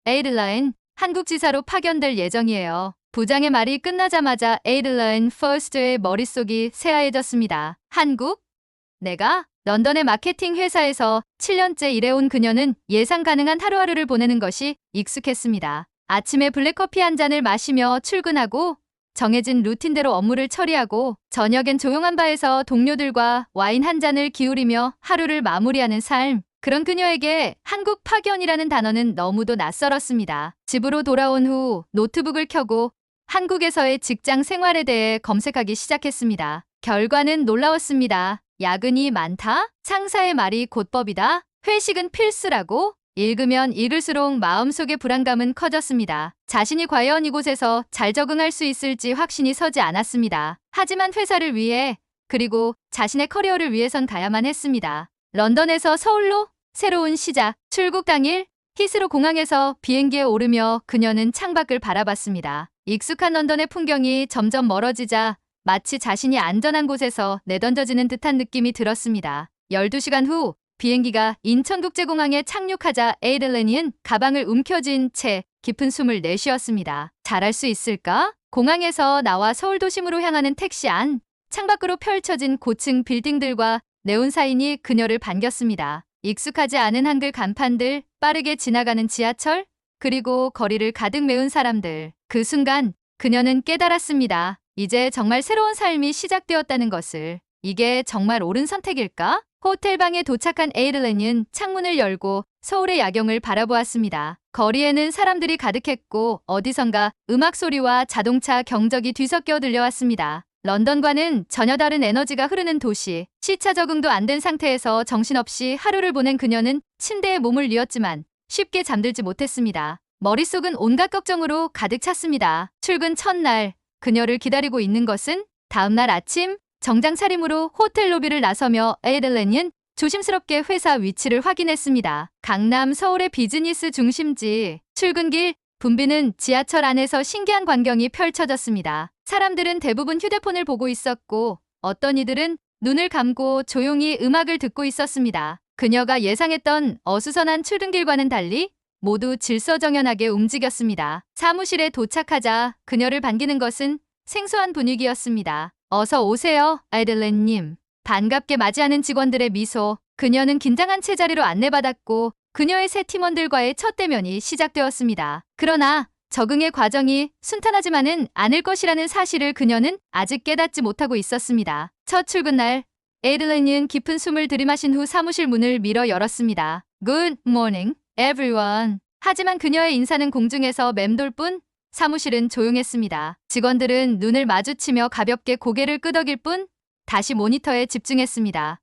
에이들라인 한국 지사로 파견될 예정이에요. 부장의 말이 끝나자마자 에이들라인 퍼스트의 머릿속이 새하얘졌습니다. 한국? 내가? 런던의 마케팅 회사에서 7년째 일해온 그녀는 예상 가능한 하루하루를 보내는 것이 익숙했습니다. 아침에 블랙커피 한 잔을 마시며 출근하고 정해진 루틴대로 업무를 처리하고 저녁엔 조용한 바에서 동료들과 와인 한 잔을 기울이며 하루를 마무리하는 삶. 그런 그녀에게 한국 파견이라는 단어는 너무도 낯설었습니다. 집으로 돌아온 후 노트북을 켜고 한국에서의 직장 생활에 대해 검색하기 시작했습니다. 결과는 놀라웠습니다. 야근이 많다? 상사의 말이 곧법이다? 회식은 필수라고? 읽으면 읽을수록 마음속의 불안감은 커졌습니다. 자신이 과연 이곳에서 잘 적응할 수 있을지 확신이 서지 않았습니다. 하지만 회사를 위해 그리고 자신의 커리어를 위해선 가야만 했습니다. 런던에서 서울로 새로운 시작. 출국 당일 히스로 공항에서 비행기에 오르며 그녀는 창밖을 바라봤습니다. 익숙한 런던의 풍경이 점점 멀어지자 마치 자신이 안전한 곳에서 내던져지는 듯한 느낌이 들었습니다. 12시간 후 비행기가 인천국제공항에 착륙하자 에이들레니는 가방을 움켜쥔 채 깊은 숨을 내쉬었습니다. 잘할 수 있을까? 공항에서 나와 서울 도심으로 향하는 택시 안. 창밖으로 펼쳐진 고층 빌딩들과 네온사인이 그녀를 반겼습니다. 익숙하지 않은 한글 간판들, 빠르게 지나가는 지하철, 그리고 거리를 가득 메운 사람들. 그 순간 그녀는 깨달았습니다. 이제 정말 새로운 삶이 시작되었다는 것을. 이게 정말 옳은 선택일까? 호텔방에 도착한 에이들레니는 창문을 열고 서울의 야경을 바라보았습니다. 거리에는 사람들이 가득했고 어디선가 음악 소리와 자동차 경적이 뒤섞여 들려왔습니다. 런던과는 전혀 다른 에너지가 흐르는 도시. 시차 적응도 안 된 상태에서 정신없이 하루를 보낸 그녀는 침대에 몸을 뉘었지만 쉽게 잠들지 못했습니다. 머릿속은 온갖 걱정으로 가득 찼습니다. 출근 첫날 그녀를 기다리고 있는 것은 다음날 아침 정장 차림으로 호텔 로비를 나서며 에이들레니는 조심스럽게 회사 위치를 확인했습니다. 강남 서울의 비즈니스 중심지. 출근길 붐비는 지하철 안에서 신기한 광경이 펼쳐졌습니다. 사람들은 대부분 휴대폰을 보고 있었고 어떤 이들은 눈을 감고 조용히 음악을 듣고 있었습니다. 그녀가 예상했던 어수선한 출근길과는 달리 모두 질서정연하게 움직였습니다. 사무실에 도착하자 그녀를 반기는 것은 생소한 분위기였습니다. 어서 오세요, 에이들레니님. 반갑게 맞이하는 직원들의 미소. 그녀는 긴장한 채 자리로 안내받았고 그녀의 새 팀원들과의 첫 대면이 시작되었습니다. 그러나 적응의 과정이 순탄하지만은 않을 것이라는 사실을 그녀는 아직 깨닫지 못하고 있었습니다. 첫 출근날 에이들레니는 깊은 숨을 들이마신 후 사무실 문을 밀어 열었습니다. Good morning, everyone. 하지만 그녀의 인사는 공중에서 맴돌 뿐 사무실은 조용했습니다. 직원들은 눈을 마주치며 가볍게 고개를 끄덕일 뿐 다시 모니터에 집중했습니다.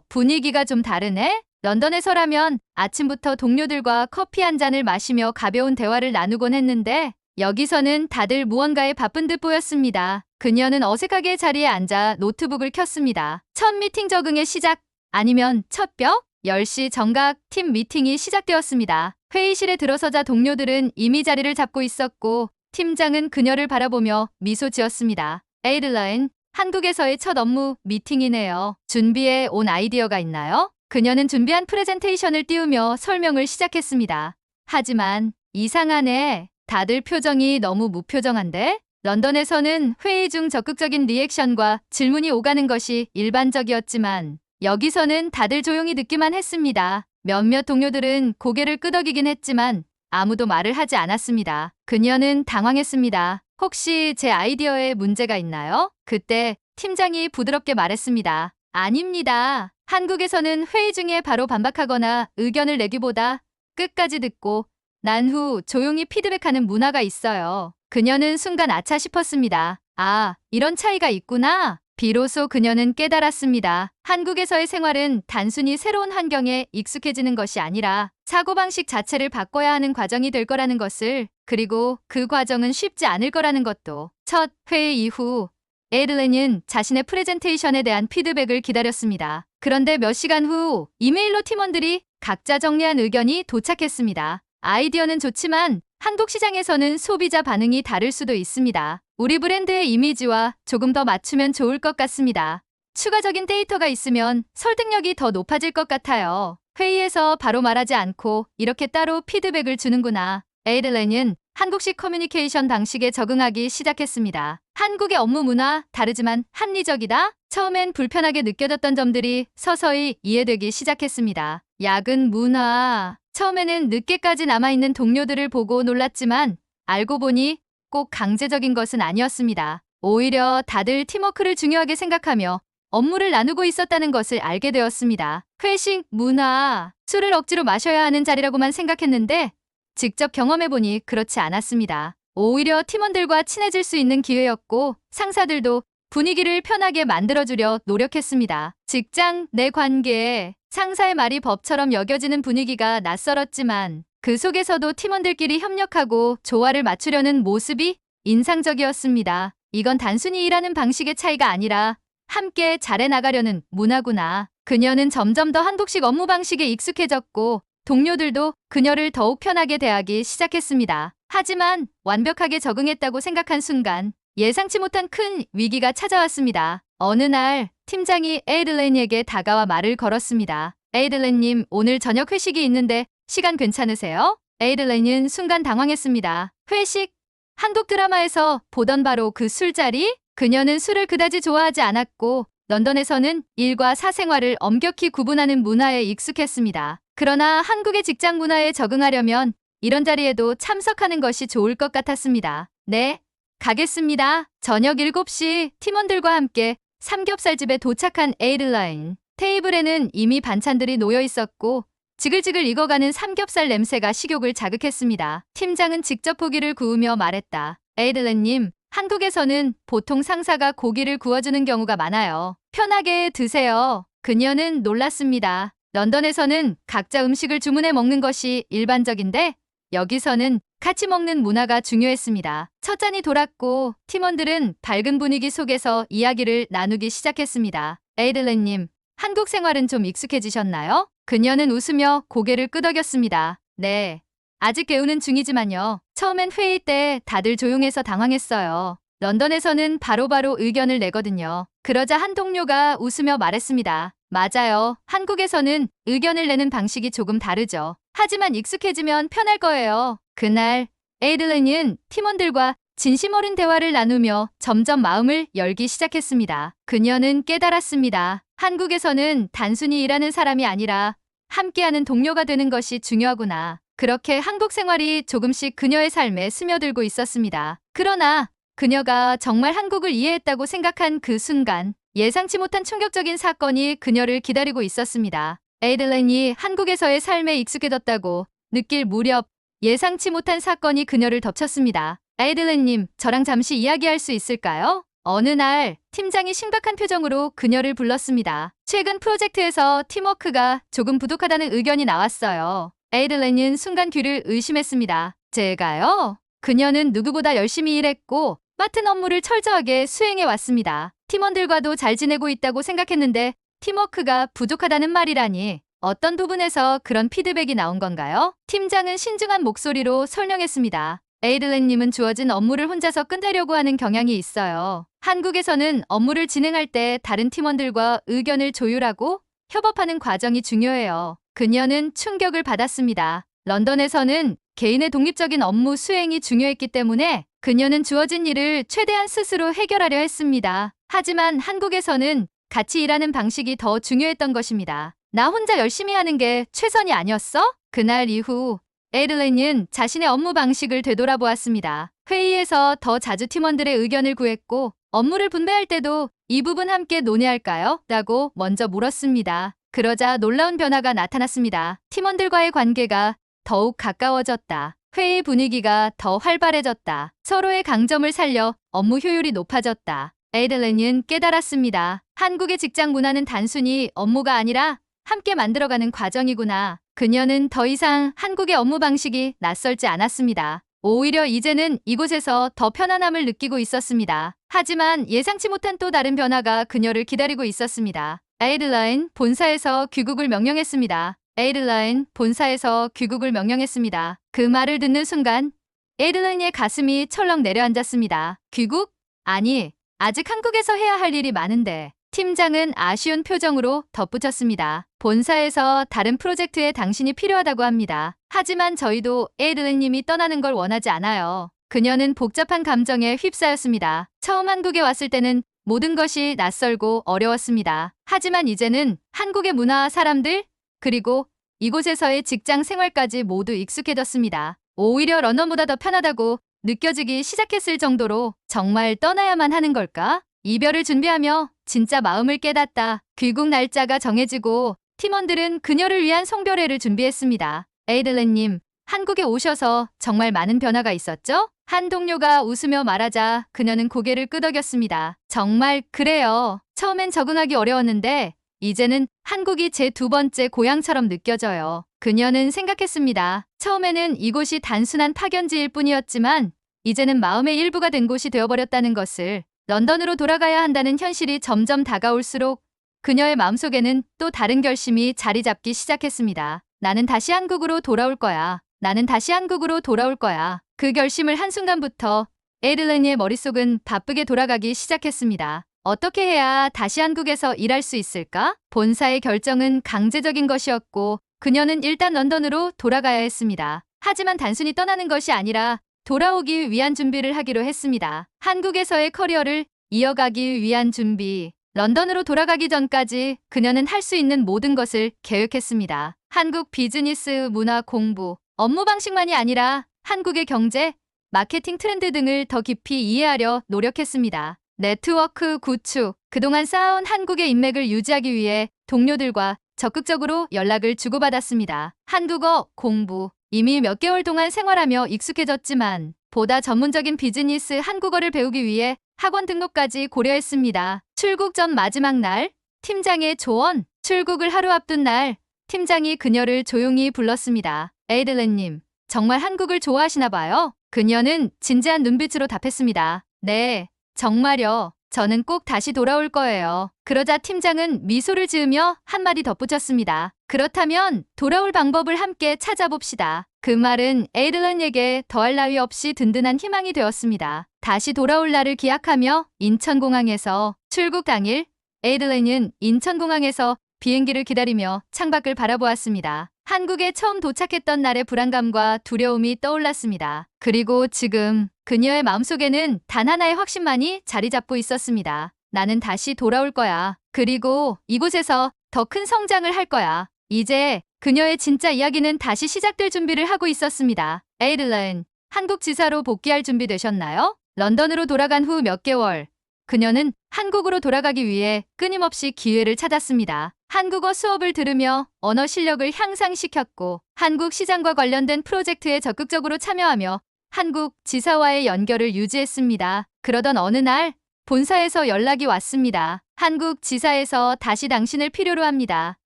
분위기가 좀 다르네? 런던에서라면 아침부터 동료들과 커피 한 잔을 마시며 가벼운 대화를 나누곤 했는데 여기서는 다들 무언가에 바쁜 듯 보였습니다. 그녀는 어색하게 자리에 앉아 노트북을 켰습니다. 첫 미팅 적응의 시작 아니면 첫 벽? 10시 정각 팀 미팅이 시작되었습니다. 회의실에 들어서자 동료들은 이미 자리를 잡고 있었고 팀장은 그녀를 바라보며 미소 지었습니다. 에이들라인, 한국에서의 첫 업무 미팅이네요. 준비해 온 아이디어가 있나요? 그녀는 준비한 프레젠테이션을 띄우며 설명을 시작했습니다. 하지만 이상하네. 다들 표정이 너무 무표정한데? 런던에서는 회의 중 적극적인 리액션과 질문이 오가는 것이 일반적이었지만 여기서는 다들 조용히 듣기만 했습니다. 몇몇 동료들은 고개를 끄덕이긴 했지만 아무도 말을 하지 않았습니다. 그녀는 당황했습니다. 혹시 제 아이디어에 문제가 있나요? 그때 팀장이 부드럽게 말했습니다. 아닙니다. 한국에서는 회의 중에 바로 반박하거나 의견을 내기보다 끝까지 듣고 난 후 조용히 피드백하는 문화가 있어요. 그녀는 순간 아차 싶었습니다. 아, 이런 차이가 있구나. 비로소 그녀는 깨달았습니다. 한국에서의 생활은 단순히 새로운 환경에 익숙해지는 것이 아니라 사고방식 자체를 바꿔야 하는 과정이 될 거라는 것을, 그리고 그 과정은 쉽지 않을 거라는 것도. 첫 회의 이후 에이들레니는 자신의 프레젠테이션에 대한 피드백을 기다렸습니다. 그런데 몇 시간 후 이메일로 팀원들이 각자 정리한 의견이 도착했습니다. 아이디어는 좋지만 한국 시장에서는 소비자 반응이 다를 수도 있습니다. 우리 브랜드의 이미지와 조금 더 맞추면 좋을 것 같습니다. 추가적인 데이터가 있으면 설득력이 더 높아질 것 같아요. 회의에서 바로 말하지 않고 이렇게 따로 피드백을 주는구나. 에이들렌은 한국식 커뮤니케이션 방식에 적응하기 시작했습니다. 한국의 업무 문화 다르지만 합리적이다. 처음엔 불편하게 느껴졌던 점들이 서서히 이해되기 시작했습니다. 야근 문화. 처음에는 늦게까지 남아있는 동료들을 보고 놀랐지만 알고 보니 꼭 강제적인 것은 아니었습니다. 오히려 다들 팀워크를 중요하게 생각하며 업무를 나누고 있었다는 것을 알게 되었습니다. 회식 문화. 술을 억지로 마셔야 하는 자리라고만 생각했는데 직접 경험해보니 그렇지 않았습니다. 오히려 팀원들과 친해질 수 있는 기회였고 상사들도 분위기를 편하게 만들어주려 노력했습니다. 직장 내 관계에 상사의 말이 법처럼 여겨지는 분위기가 낯설었지만 그 속에서도 팀원들끼리 협력하고 조화를 맞추려는 모습이 인상적이었습니다. 이건 단순히 일하는 방식의 차이가 아니라 함께 잘해나가려는 문화구나. 그녀는 점점 더 한국식 업무 방식에 익숙해졌고 동료들도 그녀를 더욱 편하게 대하기 시작했습니다. 하지만 완벽하게 적응했다고 생각한 순간 예상치 못한 큰 위기가 찾아왔습니다. 어느 날 팀장이 에이들렌에게 다가와 말을 걸었습니다. 에이들렌님, 오늘 저녁 회식이 있는데 시간 괜찮으세요? 에이들렌은 순간 당황했습니다. 회식? 한국 드라마에서 보던 바로 그 술자리? 그녀는 술을 그다지 좋아하지 않았고 런던에서는 일과 사생활을 엄격히 구분하는 문화에 익숙했습니다. 그러나 한국의 직장 문화에 적응하려면 이런 자리에도 참석하는 것이 좋을 것 같았습니다. 네, 가겠습니다. 저녁 7시 팀원들과 함께 삼겹살집에 도착한 에이들라인. 테이블에는 이미 반찬들이 놓여 있었고 지글지글 익어가는 삼겹살 냄새가 식욕을 자극했습니다. 팀장은 직접 고기를 구우며 말했다. 에이들렌님, 한국에서는 보통 상사가 고기를 구워주는 경우가 많아요. 편하게 드세요. 그녀는 놀랐습니다. 런던에서는 각자 음식을 주문해 먹는 것이 일반적인데 여기서는 같이 먹는 문화가 중요했습니다. 첫 잔이 돌았고 팀원들은 밝은 분위기 속에서 이야기를 나누기 시작했습니다. 에이들렌님, 한국 생활은 좀 익숙해지셨나요? 그녀는 웃으며 고개를 끄덕였습니다. 네, 아직 배우는 중이지만요. 처음엔 회의 때 다들 조용해서 당황했어요. 런던에서는 바로바로 의견을 내거든요. 그러자 한 동료가 웃으며 말했습니다. 맞아요. 한국에서는 의견을 내는 방식이 조금 다르죠. 하지만 익숙해지면 편할 거예요. 그날 에이들렌은 팀원들과 진심 어린 대화를 나누며 점점 마음을 열기 시작했습니다. 그녀는 깨달았습니다. 한국에서는 단순히 일하는 사람이 아니라 함께하는 동료가 되는 것이 중요하구나. 그렇게 한국 생활이 조금씩 그녀의 삶에 스며들고 있었습니다. 그러나 그녀가 정말 한국을 이해했다고 생각한 그 순간 예상치 못한 충격적인 사건이 그녀를 기다리고 있었습니다. 에이들렌이 한국에서의 삶에 익숙해졌다고 느낄 무렵 예상치 못한 사건이 그녀를 덮쳤습니다. 에이들렌님, 저랑 잠시 이야기할 수 있을까요? 어느 날 팀장이 심각한 표정으로 그녀를 불렀습니다. 최근 프로젝트에서 팀워크가 조금 부족하다는 의견이 나왔어요. 에이들렌은 순간 귀를 의심했습니다. 제가요? 그녀는 누구보다 열심히 일했고 맡은 업무를 철저하게 수행해 왔습니다. 팀원들과도 잘 지내고 있다고 생각했는데 팀워크가 부족하다는 말이라니 어떤 부분에서 그런 피드백이 나온 건가요? 팀장은 신중한 목소리로 설명했습니다. 에이들렌님은 주어진 업무를 혼자서 끝내려고 하는 경향이 있어요. 한국에서는 업무를 진행할 때 다른 팀원들과 의견을 조율하고 협업하는 과정이 중요해요. 그녀는 충격을 받았습니다. 런던에서는 개인의 독립적인 업무 수행이 중요했기 때문에 그녀는 주어진 일을 최대한 스스로 해결하려 했습니다. 하지만 한국에서는 같이 일하는 방식이 더 중요했던 것입니다. 나 혼자 열심히 하는 게 최선이 아니었어? 그날 이후 에이들렌은 자신의 업무 방식을 되돌아보았습니다. 회의에서 더 자주 팀원들의 의견을 구했고 업무를 분배할 때도 이 부분 함께 논의할까요? 라고 먼저 물었습니다. 그러자 놀라운 변화가 나타났습니다. 팀원들과의 관계가 더욱 가까워졌다. 회의 분위기가 더 활발해졌다. 서로의 강점을 살려 업무 효율이 높아졌다. 에이들렌은 깨달았습니다. 한국의 직장 문화는 단순히 업무가 아니라 함께 만들어가는 과정이구나. 그녀는 더 이상 한국의 업무 방식이 낯설지 않았습니다. 오히려 이제는 이곳에서 더 편안함을 느끼고 있었습니다. 하지만 예상치 못한 또 다른 변화가 그녀를 기다리고 있었습니다. 에이들라인 본사에서 귀국을 명령했습니다. 에이들라인 본사에서 귀국을 명령했습니다. 그 말을 듣는 순간 에이들라인의 가슴이 철렁 내려앉았습니다. 귀국? 아니, 아직 한국에서 해야 할 일이 많은데. 팀장은 아쉬운 표정으로 덧붙였습니다. 본사에서 다른 프로젝트에 당신이 필요하다고 합니다. 하지만 저희도 에이들린님이 떠나는 걸 원하지 않아요. 그녀는 복잡한 감정에 휩싸였습니다. 처음 한국에 왔을 때는 모든 것이 낯설고 어려웠습니다. 하지만 이제는 한국의 문화와 사람들, 그리고 이곳에서의 직장 생활까지 모두 익숙해졌습니다. 오히려 런던보다 더 편하다고 느껴지기 시작했을 정도로 정말 떠나야만 하는 걸까? 이별을 준비하며 진짜 마음을 깨닫다. 귀국 날짜가 정해지고 팀원들은 그녀를 위한 송별회를 준비했습니다. 에이들린님, 한국에 오셔서 정말 많은 변화가 있었죠? 한 동료가 웃으며 말하자 그녀는 고개를 끄덕였습니다. 정말 그래요. 처음엔 적응하기 어려웠는데 이제는 한국이 제 두 번째 고향처럼 느껴져요. 그녀는 생각했습니다. 처음에는 이곳이 단순한 파견지일 뿐이었지만 이제는 마음의 일부가 된 곳이 되어버렸다는 것을. 런던으로 돌아가야 한다는 현실이 점점 다가올수록 그녀의 마음속에는 또 다른 결심이 자리 잡기 시작했습니다. 나는 다시 한국으로 돌아올 거야. 나는 다시 한국으로 돌아올 거야. 그 결심을 한순간부터 에이들린의 머릿속은 바쁘게 돌아가기 시작했습니다. 어떻게 해야 다시 한국에서 일할 수 있을까? 본사의 결정은 강제적인 것이었고 그녀는 일단 런던으로 돌아가야 했습니다. 하지만 단순히 떠나는 것이 아니라 돌아오기 위한 준비를 하기로 했습니다. 한국에서의 커리어를 이어가기 위한 준비. 런던으로 돌아가기 전까지 그녀는 할 수 있는 모든 것을 계획했습니다. 한국 비즈니스 문화 공부, 업무 방식만이 아니라 한국의 경제, 마케팅 트렌드 등을 더 깊이 이해하려 노력했습니다. 네트워크 구축, 그동안 쌓아온 한국의 인맥을 유지하기 위해 동료들과 적극적으로 연락을 주고받았습니다. 한국어 공부, 이미 몇 개월 동안 생활하며 익숙해졌지만 보다 전문적인 비즈니스 한국어를 배우기 위해 학원 등록까지 고려했습니다. 출국 전 마지막 날, 팀장의 조언. 출국을 하루 앞둔 날, 팀장이 그녀를 조용히 불렀습니다. 에이들린님, 정말 한국을 좋아하시나 봐요? 그녀는 진지한 눈빛으로 답했습니다. 네, 정말요. 저는 꼭 다시 돌아올 거예요. 그러자 팀장은 미소를 지으며 한마디 덧붙였습니다. 그렇다면 돌아올 방법을 함께 찾아봅시다. 그 말은 에이들린에게 더할 나위 없이 든든한 희망이 되었습니다. 다시 돌아올 날을 기약하며 인천공항에서 출국 당일 에이들린은 인천공항에서 비행기를 기다리며 창밖을 바라보았습니다. 한국에 처음 도착했던 날의 불안감과 두려움이 떠올랐습니다. 그리고 지금 그녀의 마음속에는 단 하나의 확신만이 자리 잡고 있었습니다. 나는 다시 돌아올 거야. 그리고 이곳에서 더 큰 성장을 할 거야. 이제 그녀의 진짜 이야기는 다시 시작될 준비를 하고 있었습니다. 에이들린, 한국 지사로 복귀할 준비 되셨나요? 런던으로 돌아간 후 몇 개월, 그녀는 한국으로 돌아가기 위해 끊임없이 기회를 찾았습니다. 한국어 수업을 들으며 언어 실력을 향상시켰고 한국 시장과 관련된 프로젝트에 적극적으로 참여하며 한국 지사와의 연결을 유지했습니다. 그러던 어느 날 본사에서 연락이 왔습니다. 한국 지사에서 다시 당신을 필요로 합니다.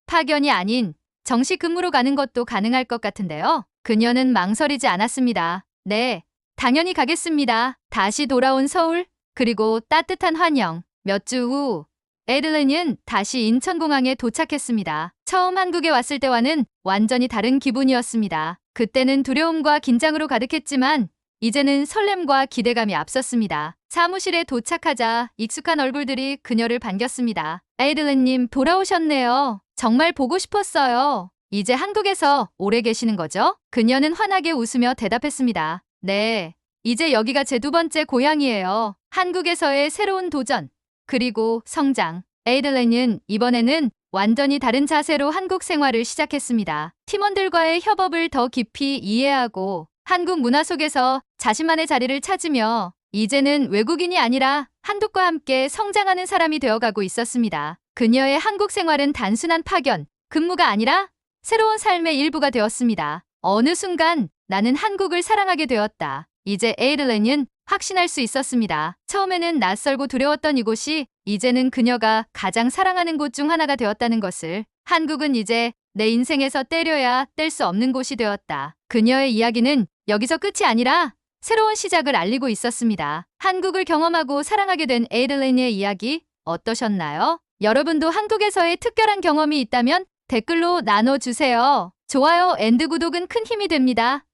파견이 아닌 정식 근무로 가는 것도 가능할 것 같은데요. 그녀는 망설이지 않았습니다. 네, 당연히 가겠습니다. 다시 돌아온 서울, 그리고 따뜻한 환영. 몇 주 후 에이들린은 다시 인천공항에 도착했습니다. 처음 한국에 왔을 때와는 완전히 다른 기분이었습니다. 그때는 두려움과 긴장으로 가득했지만 이제는 설렘과 기대감이 앞섰습니다. 사무실에 도착하자 익숙한 얼굴들이 그녀를 반겼습니다. 에이들린님, 돌아오셨네요. 정말 보고 싶었어요. 이제 한국에서 오래 계시는 거죠? 그녀는 환하게 웃으며 대답했습니다. 네, 이제 여기가 제 두 번째 고향이에요. 한국에서의 새로운 도전, 그리고 성장. 에이들린은 이번에는 완전히 다른 자세로 한국 생활을 시작했습니다. 팀원들과의 협업을 더 깊이 이해하고 한국 문화 속에서 자신만의 자리를 찾으며 이제는 외국인이 아니라 한국과 함께 성장하는 사람이 되어가고 있었습니다. 그녀의 한국 생활은 단순한 파견, 근무가 아니라 새로운 삶의 일부가 되었습니다. 어느 순간 나는 한국을 사랑하게 되었다. 이제 에이들린은 확신할 수 있었습니다. 처음에는 낯설고 두려웠던 이곳이 이제는 그녀가 가장 사랑하는 곳 중 하나가 되었다는 것을. 한국은 이제 내 인생에서 떼려야 뗄 수 없는 곳이 되었다. 그녀의 이야기는 여기서 끝이 아니라 새로운 시작을 알리고 있었습니다. 한국을 경험하고 사랑하게 된 에이들린의 이야기 어떠셨나요? 여러분도 한국에서의 특별한 경험이 있다면 댓글로 나눠주세요. 좋아요 앤드 구독은 큰 힘이 됩니다.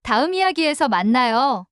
다음 이야기에서 만나요.